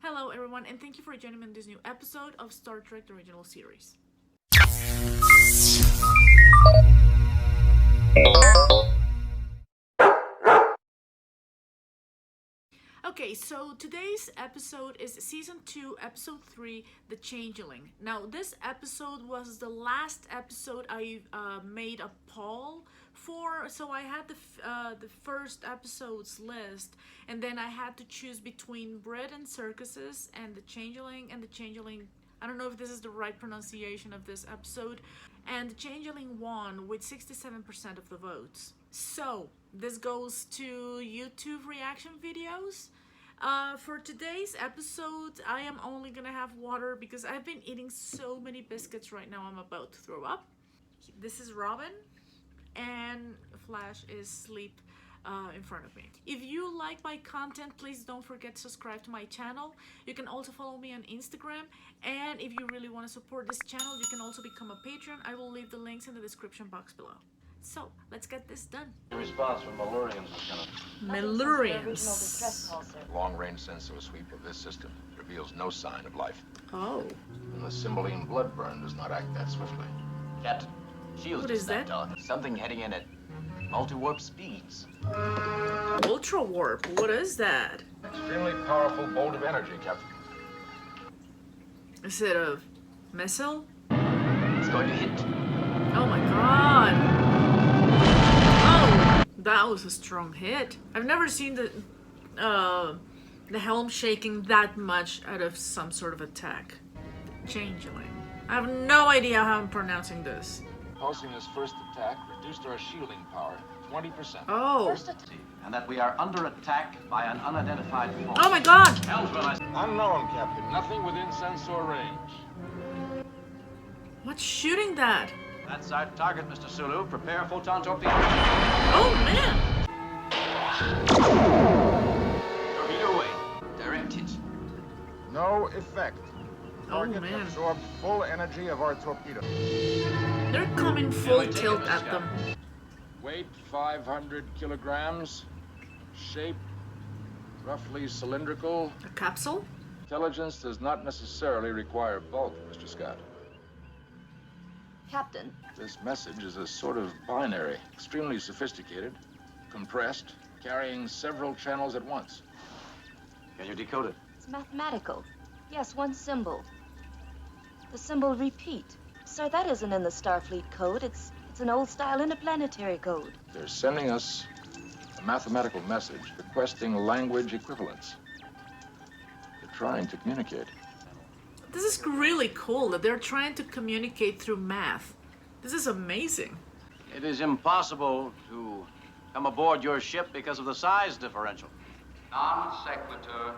Hello everyone, and thank you for joining me in this new episode of Star Trek The Original Series. Okay, so today's episode is Season 2, Episode 3, The Changeling. Now, this episode was the last episode I made a poll for, so I had the first episode's list, and then I had to choose between Bread and Circuses and The Changeling, I don't know if this is the right pronunciation of this episode, and The Changeling won with 67% of the votes. So, this goes to YouTube reaction videos. For today's episode, I am only gonna have water because I've been eating so many biscuits right now I'm about to throw up. This is Robin, and Flash is asleep in front of me. If you like my content, please don't forget to subscribe to my channel. You can also follow me on Instagram, and if you really want to support this channel, you can also become a patron. I will leave the links in the description box below. So, let's get this done. The response from Malurians, Lieutenant. Malurians. Long-range sensor sweep of this system reveals no sign of life. Oh. And the Cymbeline blood burn does not act that swiftly. Captain, shields What just is that? snapped on. Something heading in at multi-warp speeds. Ultra warp. What is that? Extremely powerful bolt of energy, Captain. Is it a missile? It's going to hit. Oh my god. Oh, that was a strong hit. I've never seen the helm shaking that much out of some sort of attack. Changeling. I have no idea how I'm pronouncing this. Pulsing this first attack reduced our shielding power 20%. Oh. And that we are under attack by an unidentified force. Oh my god. Helmsman, Unknown, Captain. Nothing within sensor range. What's shooting that? That's our target, Mr. Sulu. Prepare photon torpedo. Oh man. Torpedo away. Direct hit. No effect. Oh man. Absorbed full energy of our torpedo. They're coming full tilt at them. Weight 500 kilograms. Shape roughly cylindrical. A capsule? Intelligence does not necessarily require bulk, Mr. Scott. Captain, This message is a sort of binary, extremely sophisticated, compressed, carrying several channels at once. Can you decode it? it's mathematical. Yes, one symbol. The symbol repeat. Sir, that isn't in the Starfleet code. It's an old-style interplanetary code. They're sending us a mathematical message requesting language equivalence. They're trying to communicate. This is really cool that they're trying to communicate through math. This is amazing. It is impossible to come aboard your ship because of the size differential. Non sequitur,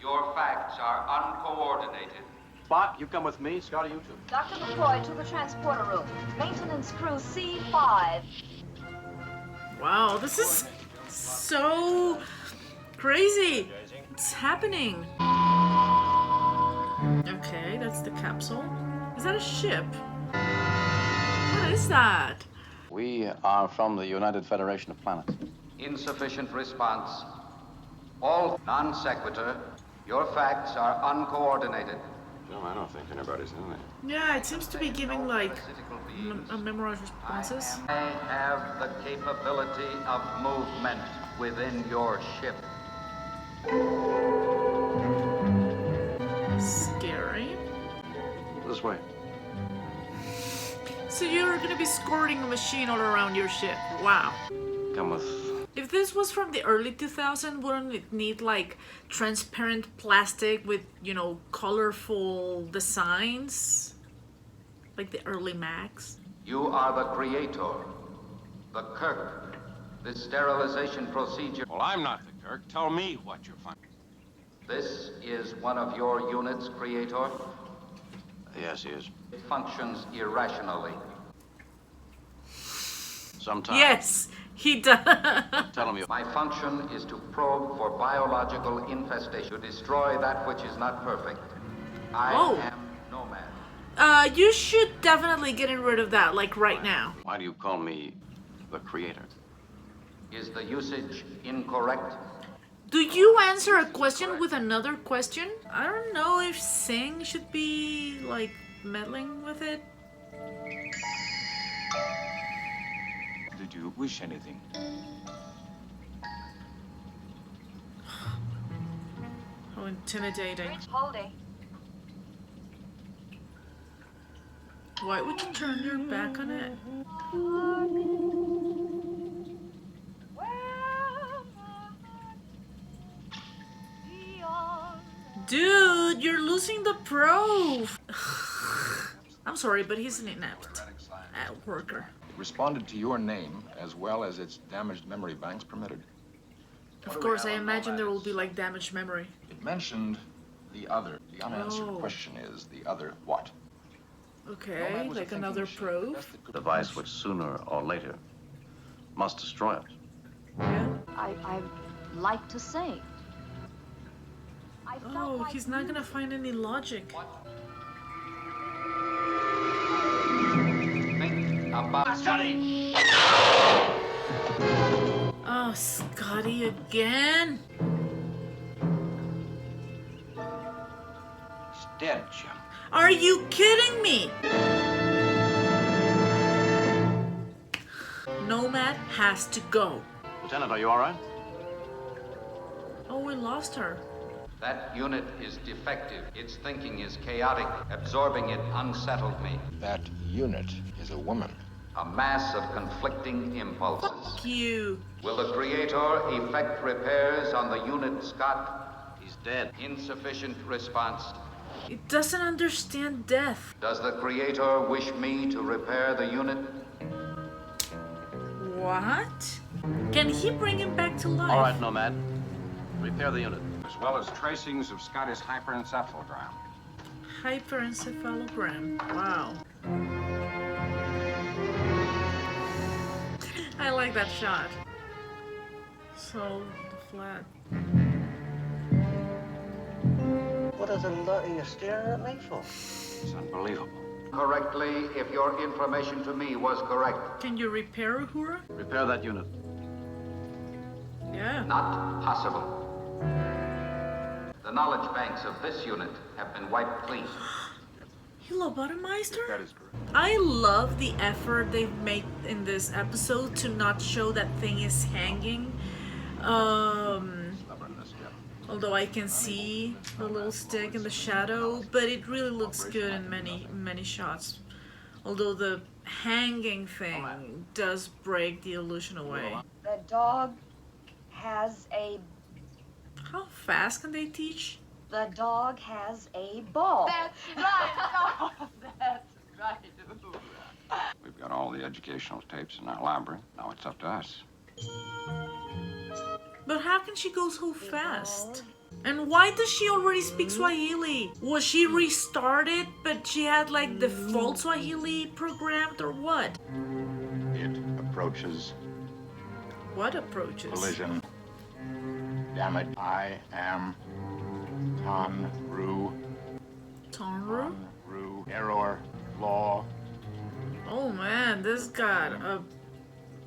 your facts are uncoordinated. Spock, you come with me. Scotty, you too. Dr. McCoy to the transporter room. Maintenance crew C5. Wow, this is so crazy. It's happening. Okay, that's the capsule. Is that a ship? What is that? We are from the United Federation of Planets. Insufficient response. All non sequitur, your facts are uncoordinated. No, I don't think anybody's in there. Yeah, it seems to be giving like memorized responses. I have the capability of movement within your ship. Scary. This way. So you're gonna be squirting a machine all around your ship. Wow. Come with. If this was from the early 2000s, wouldn't it need like transparent plastic with, you know, colorful designs? Like the early Macs? You are the creator, the Kirk. This sterilization procedure. Well, I'm not the Kirk. Tell me what you're finding. This is one of your units, creator. Yes, he is. It functions irrationally. Sometimes. Yes, he does. Tell me. My function is to probe for biological infestation, to destroy that which is not perfect. I Oh. am NOMAD. You should definitely get rid of that, like right now. Why do you call me the creator? Is the usage incorrect? Do you answer a question with another question? I don't know if Sing should be, like, meddling with it. Did you wish anything? How intimidating. Holding. Why would you turn your back on it? Dude, you're losing the pro. I'm sorry, but he's an inept worker. It responded to your name as well as its damaged memory banks permitted. Of course, I imagine there will be like damaged memory. It mentioned the other. The unanswered question is the other what? Okay, was a like thinking another machine, probe. best that could Device which sooner or later must destroy it. Yeah. I like to say. I felt Oh, like he's not gonna find any logic. Think about Scotty! Oh, Scotty again? He's dead, Jim. Are you kidding me? Nomad has to go. Lieutenant, are you all right? Oh, we lost her. that unit is defective. Its thinking is chaotic. Absorbing it unsettled me. That unit is a woman. A mass of conflicting impulses. Fuck you. Will the Creator effect repairs on the unit, Scott? He's dead. Insufficient response. It doesn't understand death. Does the Creator wish me to repair the unit? What? Can he bring him back to life? All right, Nomad. Repair the unit. As well as tracings of Scotty's hyperencephalogram. Hyperencephalogram. Wow. I like that shot. So flat. What are the lot of you staring at me for? It's unbelievable. Correctly, if your information to me was correct. Can you repair Uhura? Repair that unit. Yeah. Not possible. The knowledge banks of this unit have been wiped clean. He lobotomized her? That is correct. I love the effort they've made in this episode to not show that thing is hanging. Stubbornness, yeah. Although I can see the little stick in the shadow, but it really looks good in many shots. Although the hanging thing does break the illusion away. The dog has a... How fast can they teach? The dog has a ball. That's right. No, that's right. We've got all the educational tapes in our library. Now it's up to us. But how can she go so fast? And why does she already speak Swahili? Was she restarted, but she had like default Swahili programmed or what? It approaches What approaches? collision. Damn it, I am Tanru. Tonru? Tanru. Error. Law. Oh man, this got a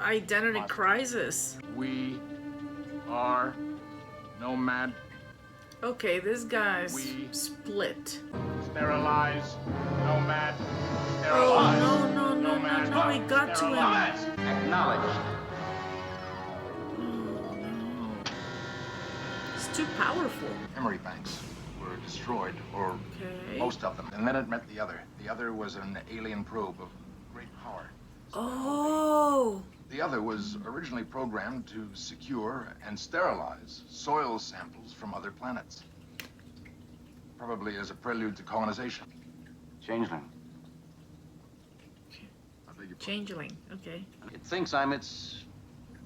identity crisis. We are NOMAD. Okay, this guy's We- split. Sterilize. NOMAD. Oh Sterilize. no, he got to him. Acknowledged. It's too powerful. Memory banks were destroyed, or Okay. most of them. And then it met the other. The other was an alien probe of great power. Oh, The other was originally programmed to secure and sterilize soil samples from other planets. Probably as a prelude to colonization. Changeling. I beg your pardon. changeling. Okay. It thinks I'm its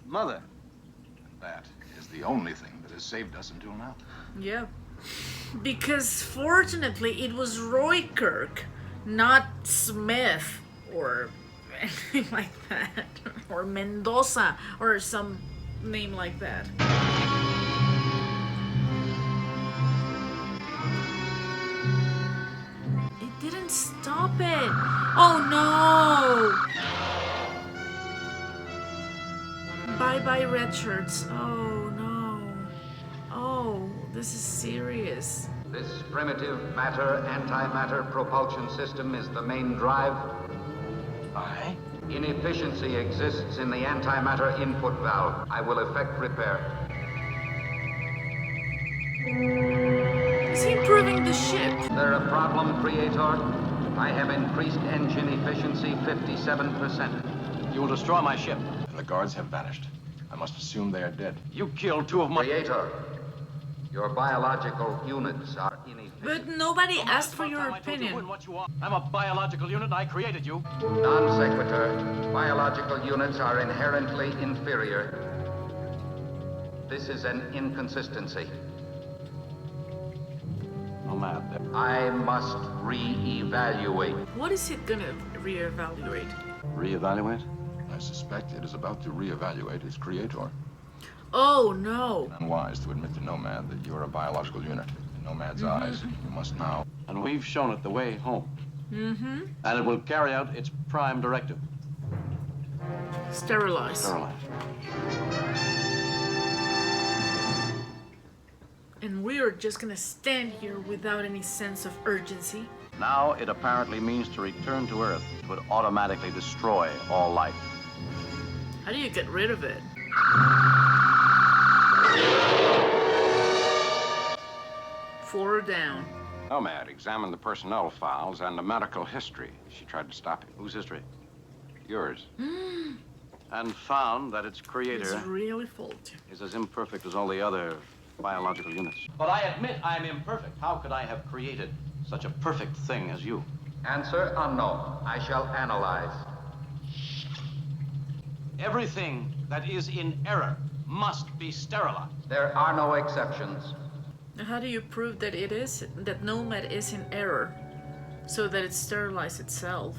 mother. That is the only thing that has saved us until now. Yeah. Because fortunately it was Roy Kirk, not Smith or anything like that. Or Mendoza or some name like that. It didn't stop it. Oh no! Bye bye red shirts. Oh no. this is serious. This primitive matter-antimatter propulsion system is the main drive. Aye? Inefficiency exists in the antimatter input valve. I will effect repair. Is he improving the ship? Is there a problem, Creator? I have increased engine efficiency 57%. You will destroy my ship. And the guards have vanished. I must assume they are dead. You killed 2 of my... Creator, your biological units are inefficient. But nobody asked for your I told you who and opinion. what you are. I'm a biological unit and I created you. Non sequitur, biological units are inherently inferior. This is an inconsistency. NOMAD. I must re-evaluate. What is it gonna reevaluate? Reevaluate? I suspect it is about to reevaluate its creator. Oh no. Unwise to admit to NOMAD that you are a biological unit. In NOMAD's eyes, you must now. And we've shown it the way home. Mm-hmm. And it will carry out its prime directive. Sterilize. Sterilize. And we're just gonna stand here without any sense of urgency. Now it apparently means to return to Earth. It would automatically destroy all life. How do you get rid of it? 4 down. NOMAD examined the personnel files and the medical history. She tried to stop it. Whose history? Yours. And found that its creator It's really faulty. is as imperfect as all the other biological units. But I admit I'm imperfect. How could I have created such a perfect thing as you? Answer unknown. I shall analyze. Everything that is in error must be sterilized. There are no exceptions. Now, how do you prove that that NOMAD is in error, so that it sterilizes itself?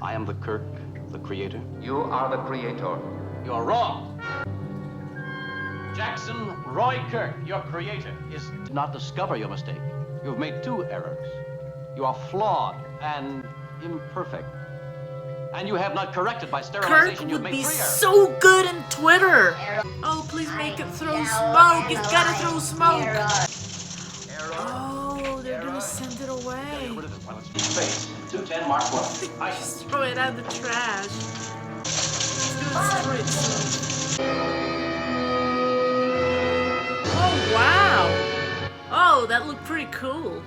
I am the Kirk, the creator. You are the creator. You're wrong. Jackson Roy Kirk, your creator, is to not discover your mistake. You've made 2 errors. You are flawed and imperfect. And you have not corrected by sterilization. Kirk You've would made be 3 errors. so good in Twitter. Oh, please make it throw smoke. It's gotta throw smoke. Oh, they're gonna send it away. Get rid of it while it's in space. 210 Mark 1. I Just throw it out the trash. It's gonna destroy itself. Oh, wow. Oh, that looked pretty cool.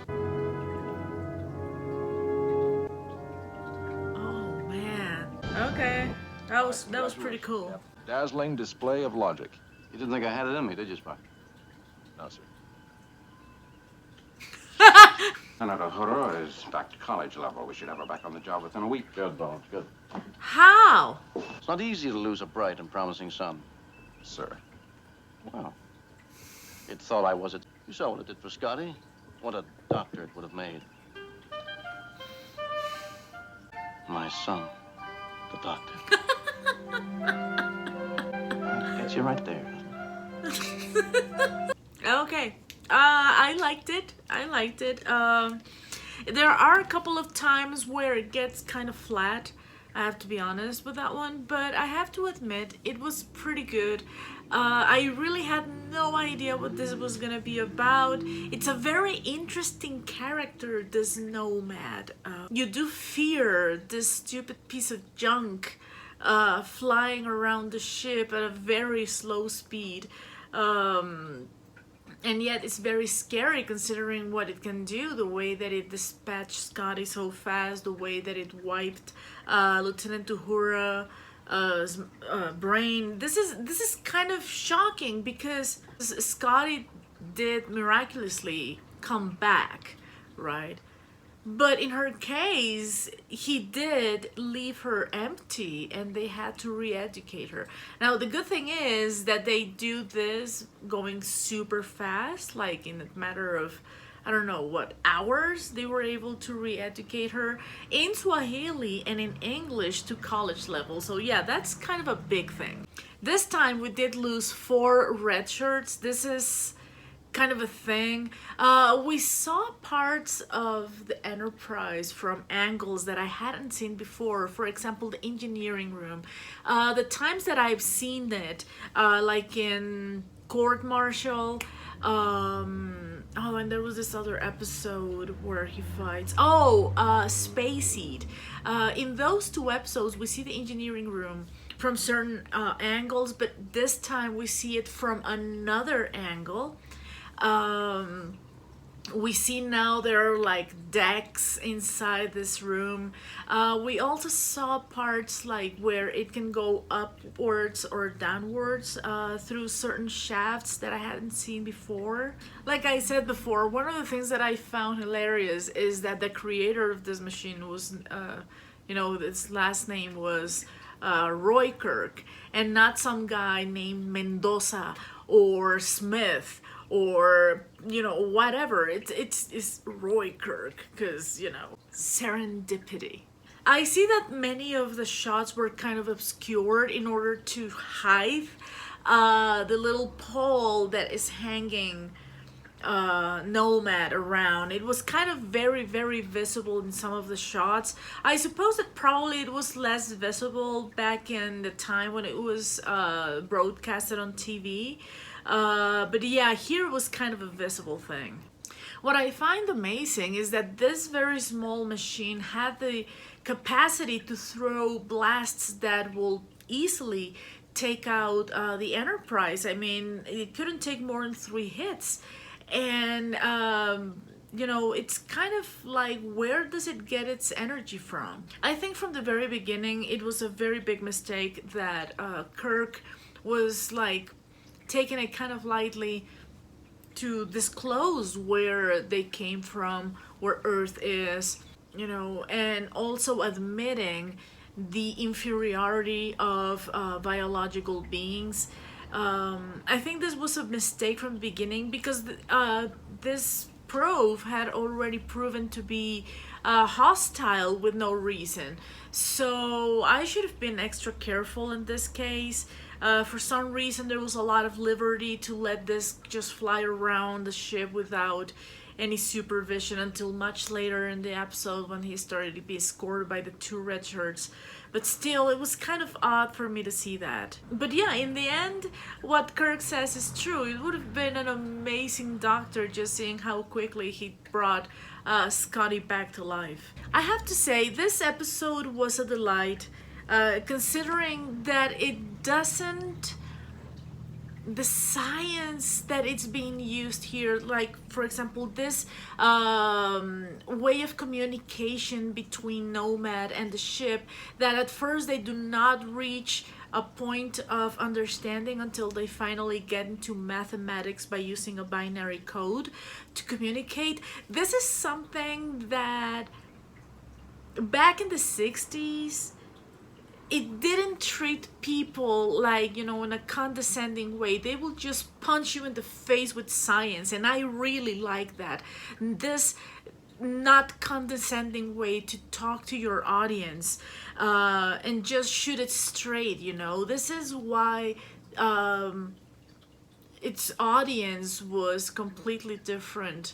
Oh, man. Okay. That was pretty cool. Dazzling display of logic. You didn't think I had it in me, did you, Spock? No, sir. Senator Hura is back to college level. We should have her back on the job within a week. Good, Bones, good. How? It's not easy to lose a bright and promising son. Sir. Well, it thought I was it. You saw what it did for Scotty. What a doctor it would have made. My son, the doctor. Gets you right there. Okay. I liked it. I liked it. There are a couple of times where it gets kind of flat. I have to be honest with that one, but I have to admit it was pretty good. I really had no idea what this was gonna be about. It's a very interesting character, this NOMAD. You do fear this stupid piece of junk flying around the ship at a very slow speed. And yet it's very scary considering what it can do, the way that it dispatched Scotty so fast, the way that it wiped Lieutenant Uhura's brain. This is kind of shocking because Scotty did miraculously come back, right? But in her case, he did leave her empty and they had to re-educate her. Now, the good thing is that they do this going super fast, like in a matter of, I don't know, what, hours? They were able to re-educate her in Swahili and in English to college level. So yeah, that's kind of a big thing. This time we did lose 4 red shirts. This is kind of a thing. We saw parts of the Enterprise from angles that I hadn't seen before. For example, the engineering room. The times that I've seen it, like in Court Martial, Oh, and there was this other episode where he fights. Space Seed. In those two episodes, we see the engineering room from certain angles, but this time we see it from another angle. We see now there are like decks inside this room. We also saw parts like where it can go upwards or downwards through certain shafts that I hadn't seen before. Like I said before, one of the things that I found hilarious is that the creator of this machine was, its last name was Roy Kirk, and not some guy named Mendoza or Smith or whatever. It's Roy Kirk, because serendipity. I see that many of the shots were kind of obscured in order to hide the little pole that is hanging Nomad around. It was kind of very, very visible in some of the shots. I suppose that probably it was less visible back in the time when it was broadcasted on TV. But yeah, here was kind of a visible thing. What I find amazing is that this very small machine had the capacity to throw blasts that will easily take out the Enterprise. I mean, it couldn't take more than 3 hits. And it's kind of like, where does it get its energy from? I think from the very beginning it was a very big mistake that Kirk was like taking it kind of lightly to disclose where they came from, where Earth is, and also admitting the inferiority of biological beings. I think this was a mistake from the beginning, because this probe had already proven to be hostile with no reason. So I should have been extra careful in this case. For some reason, there was a lot of liberty to let this just fly around the ship without any supervision until much later in the episode, when he started to be escorted by the 2 red shirts. But still, it was kind of odd for me to see that. But yeah, in the end, what Kirk says is true. It would have been an amazing doctor, just seeing how quickly he brought Scotty back to life. I have to say, this episode was a delight, considering that it doesn't... the science that it's being used here, like for example this way of communication between Nomad and the ship, that at first they do not reach a point of understanding until they finally get into mathematics by using a binary code to communicate. This is something that back in the 60s, it didn't treat people like, in a condescending way. They will just punch you in the face with science, and I really like that. This not condescending way to talk to your audience, and just shoot it straight. This is why its audience was completely different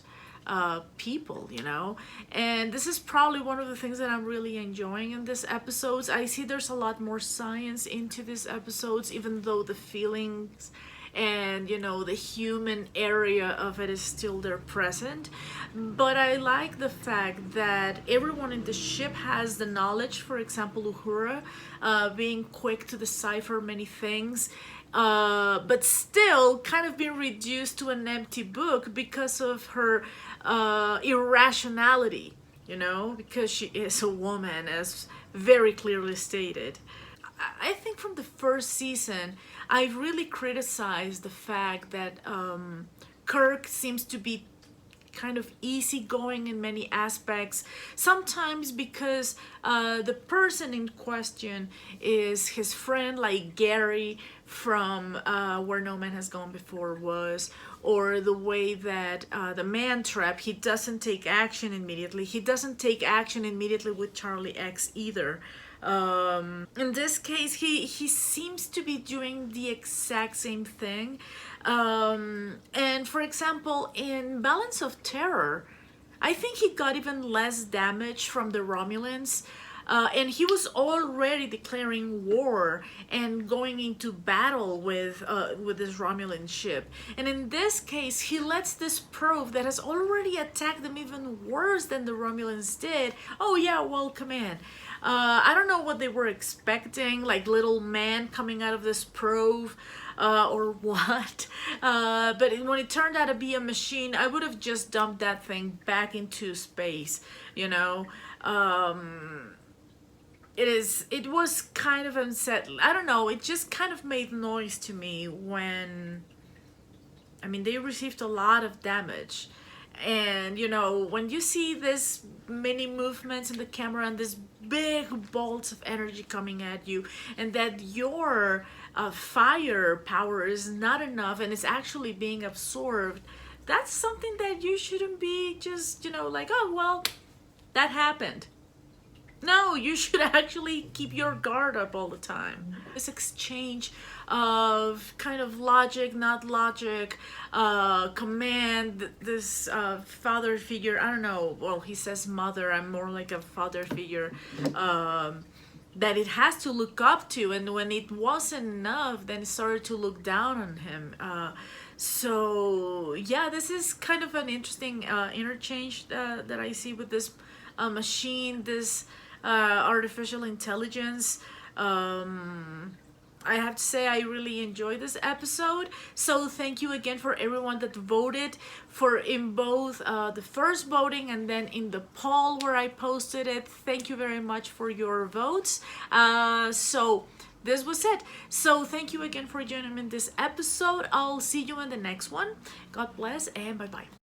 people, and this is probably one of the things that I'm really enjoying in this episodes. I see there's a lot more science into these episodes, even though the feelings and the human area of it is still there present. But I like the fact that everyone in the ship has the knowledge. For example, Uhura being quick to decipher many things, but still kind of being reduced to an empty book because of her irrationality, because she is a woman, as very clearly stated. I think from the first season, I really criticized the fact that Kirk seems to be kind of easygoing in many aspects, sometimes because the person in question is his friend, like Gary from Where No Man Has Gone Before was, or the way that the man trap, he doesn't take action immediately. He doesn't take action immediately with Charlie X either. In this case, he seems to be doing the exact same thing. And for example, in Balance of Terror, I think he got even less damage from the Romulans. And he was already declaring war and going into battle with this Romulan ship. And in this case, he lets this probe that has already attacked them even worse than the Romulans did. Oh yeah, welcome in. I don't know what they were expecting, like little man coming out of this probe. Or what, but when it turned out to be a machine, I would have just dumped that thing back into space, you know. It was kind of unsettling. I don't know, it just kind of made noise to me when, I mean, they received a lot of damage. And, you know, when you see this many movements in the camera and this big bolts of energy coming at you, and that your fire power is not enough and it's actually being absorbed, that's something that you shouldn't be just, you know, like, oh, well, that happened. No, you should actually keep your guard up all the time. This exchange of kind of logic, not logic, command, this father figure, I don't know, well, he says mother, I'm more like a father figure, that it has to look up to, and when it wasn't enough, then it started to look down on him. So yeah, this is kind of an interesting interchange that I see with this machine, this artificial intelligence. I have to say I really enjoyed this episode. So thank you again for everyone that voted for in both the first voting and then in the poll where I posted it. Thank you very much for your votes. So this was it. So thank you again for joining me in this episode. I'll see you in the next one. God bless and bye-bye.